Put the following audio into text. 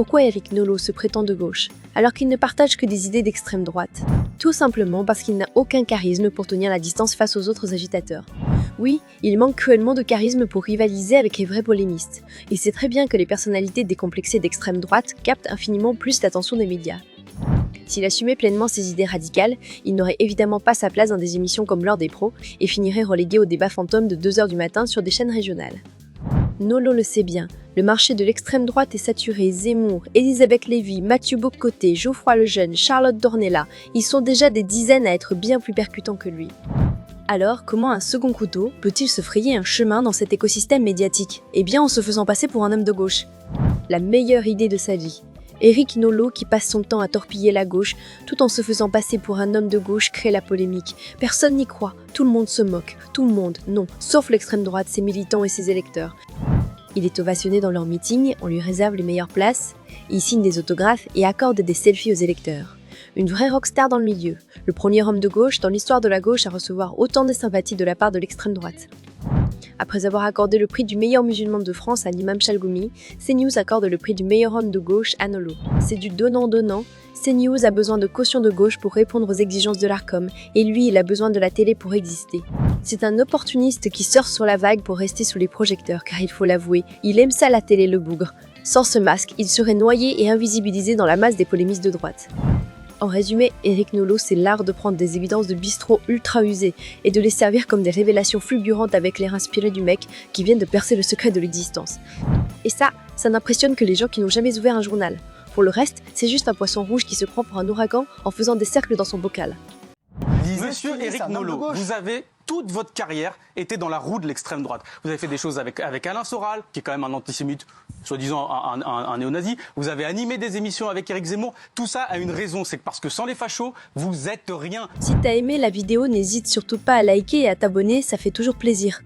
Pourquoi Éric Nolot se prétend de gauche, alors qu'il ne partage que des idées d'extrême droite? Tout simplement parce qu'il n'a aucun charisme pour tenir la distance face aux autres agitateurs. Oui, il manque cruellement de charisme pour rivaliser avec les vrais polémistes. Il sait très bien que les personnalités décomplexées d'extrême droite captent infiniment plus l'attention des médias. S'il assumait pleinement ses idées radicales, il n'aurait évidemment pas sa place dans des émissions comme l'heure des pros et finirait relégué au débat fantôme de 2 h du matin sur des chaînes régionales. Nolot le sait bien, le marché de l'extrême droite est saturé. Zemmour, Elisabeth Lévy, Mathieu Bock-Côté, Geoffroy Lejeune, Charlotte Dornelas, ils sont déjà des dizaines à être bien plus percutants que lui. Alors, comment un second couteau peut-il se frayer un chemin dans cet écosystème médiatique? Eh bien en se faisant passer pour un homme de gauche. La meilleure idée de sa vie. Éric Nolot, qui passe son temps à torpiller la gauche, tout en se faisant passer pour un homme de gauche, crée la polémique. Personne n'y croit, tout le monde se moque, tout le monde, non, sauf l'extrême droite, ses militants et ses électeurs. Il est ovationné dans leurs meetings, on lui réserve les meilleures places, il signe des autographes et accorde des selfies aux électeurs. Une vraie rockstar dans le milieu, le premier homme de gauche dans l'histoire de la gauche à recevoir autant de sympathie de la part de l'extrême droite. Après avoir accordé le prix du meilleur musulman de France à l'imam Chalgoumi, CNews accorde le prix du meilleur homme de gauche à Nolot. C'est du donnant-donnant. CNews a besoin de caution de gauche pour répondre aux exigences de l'Arcom, et lui, il a besoin de la télé pour exister. C'est un opportuniste qui surfe sur la vague pour rester sous les projecteurs, car il faut l'avouer, il aime ça la télé, le bougre. Sans ce masque, il serait noyé et invisibilisé dans la masse des polémistes de droite. En résumé, Éric Nolot, c'est l'art de prendre des évidences de bistrot ultra usées et de les servir comme des révélations fulgurantes avec l'air inspiré du mec qui vient de percer le secret de l'existence. Et ça n'impressionne que les gens qui n'ont jamais ouvert un journal. Pour le reste, c'est juste un poisson rouge qui se prend pour un ouragan en faisant des cercles dans son bocal. Monsieur Éric Nolot, vous avez toute votre carrière été dans la roue de l'extrême droite. Vous avez fait des choses avec Alain Soral, qui est quand même un antisémite, soi-disant un néo-nazi. Vous avez animé des émissions avec Éric Zemmour. Tout ça a une raison, c'est que parce que sans les fachos, vous êtes rien. Si t'as aimé la vidéo, n'hésite surtout pas à liker et à t'abonner, ça fait toujours plaisir.